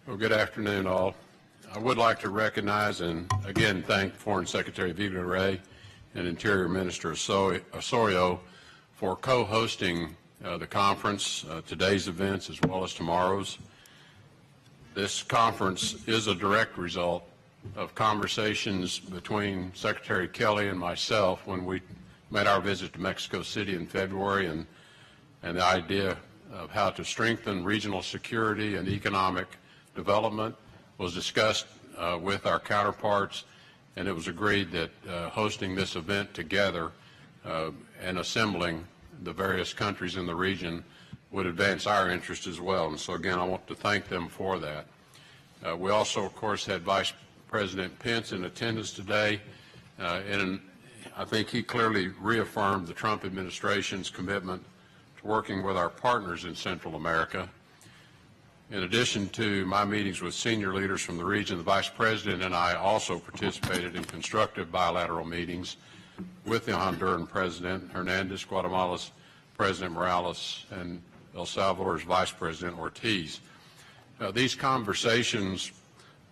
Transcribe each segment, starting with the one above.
Well, good afternoon, all. I would like to recognize and again thank Foreign Secretary Vivian Ray and Interior Minister Osorio for co-hosting the conference, today's events as well as tomorrow's. This conference is a direct result of conversations between Secretary Kelly and myself when we made our visit to Mexico City in February, and the idea of how to strengthen regional security and economic development was discussed with our counterparts, and it was agreed that hosting this event together and assembling the various countries in the region would advance our interest as well. And so again, I want to thank them for that. We also, of course, had Vice President Pence in attendance today, and I think he clearly reaffirmed the Trump administration's commitment to working with our partners in Central America. In addition to my meetings with senior leaders from the region, the Vice President and I also participated in constructive bilateral meetings with the Honduran President Hernandez, Guatemala's President Morales, and El Salvador's Vice President Ortiz. These conversations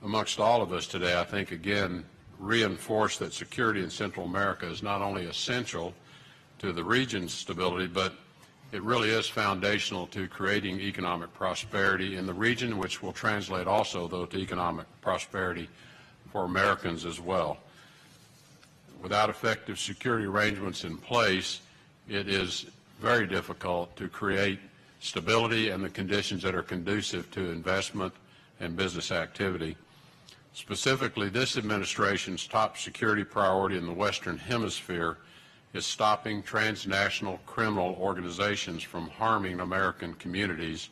amongst all of us today, I think, again, reinforce that security in Central America is not only essential to the region's stability, but it really is foundational to creating economic prosperity in the region, which will translate also, though, to economic prosperity for Americans as well. Without effective security arrangements in place, it is very difficult to create stability and the conditions that are conducive to investment and business activity. Specifically, this administration's top security priority in the Western Hemisphere is stopping transnational criminal organizations from harming American communities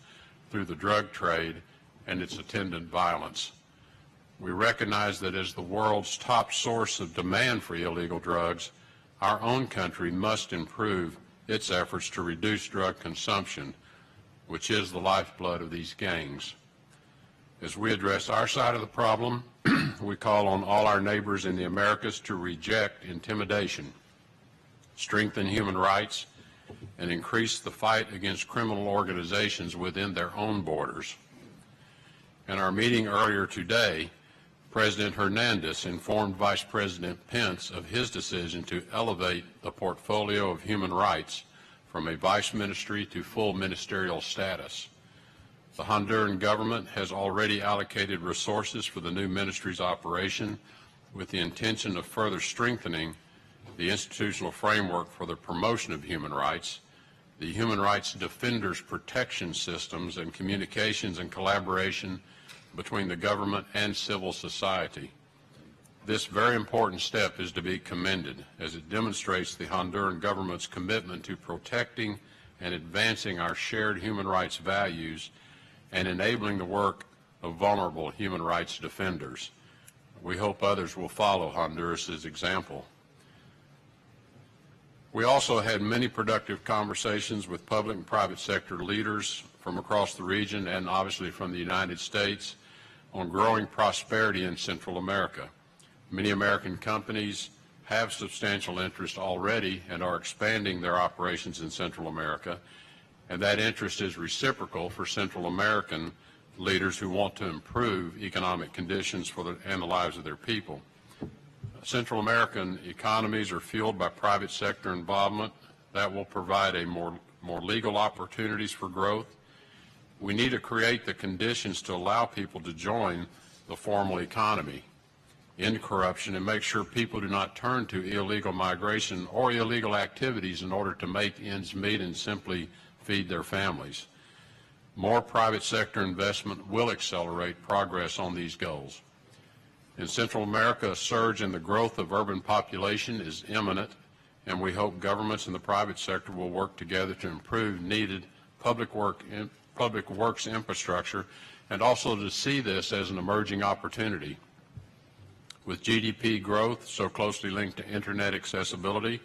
through the drug trade and its attendant violence. We recognize that as the world's top source of demand for illegal drugs, our own country must improve its efforts to reduce drug consumption, which is the lifeblood of these gangs. As we address our side of the problem, we call on all our neighbors in the Americas to reject intimidation, strengthen human rights, and increase the fight against criminal organizations within their own borders. In our meeting earlier today, President Hernandez informed Vice President Pence of his decision to elevate the portfolio of human rights from a vice ministry to full ministerial status. The Honduran government has already allocated resources for the new ministry's operation with the intention of further strengthening the institutional framework for the promotion of human rights, the human rights defenders protection systems, and communications and collaboration between the government and civil society. This very important step is to be commended, as it demonstrates the Honduran government's commitment to protecting and advancing our shared human rights values and enabling the work of vulnerable human rights defenders. We hope others will follow Honduras's example. We also had many productive conversations with public and private sector leaders from across the region and obviously from the United States on growing prosperity in Central America. Many American companies have substantial interest already and are expanding their operations in Central America, and that interest is reciprocal for Central American leaders who want to improve economic conditions for and the lives of their people. Central American economies are fueled by private sector involvement that will provide a more legal opportunities for growth. We need to create the conditions to allow people to join the formal economy, end corruption, and make sure people do not turn to illegal migration or illegal activities in order to make ends meet and simply feed their families. More private sector investment will accelerate progress on these goals. In Central America, a surge in the growth of urban population is imminent, and we hope governments and the private sector will work together to improve needed public works infrastructure, and also to see this as an emerging opportunity. With GDP growth so closely linked to internet accessibility,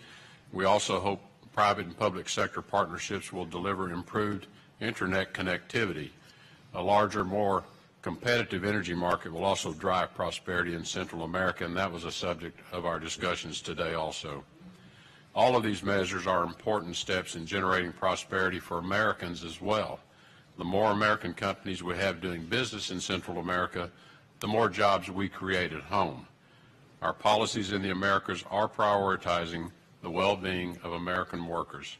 we also hope private and public sector partnerships will deliver improved internet connectivity. A larger, more competitive energy market will also drive prosperity in Central America, and that was a subject of our discussions today also. All of these measures are important steps in generating prosperity for Americans as well. The more American companies we have doing business in Central America, the more jobs we create at home. Our policies in the Americas are prioritizing the well-being of American workers.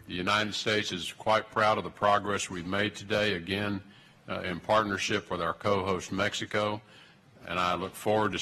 The United States is quite proud of the progress we've made today, again, in partnership with our co-host Mexico, and I look forward to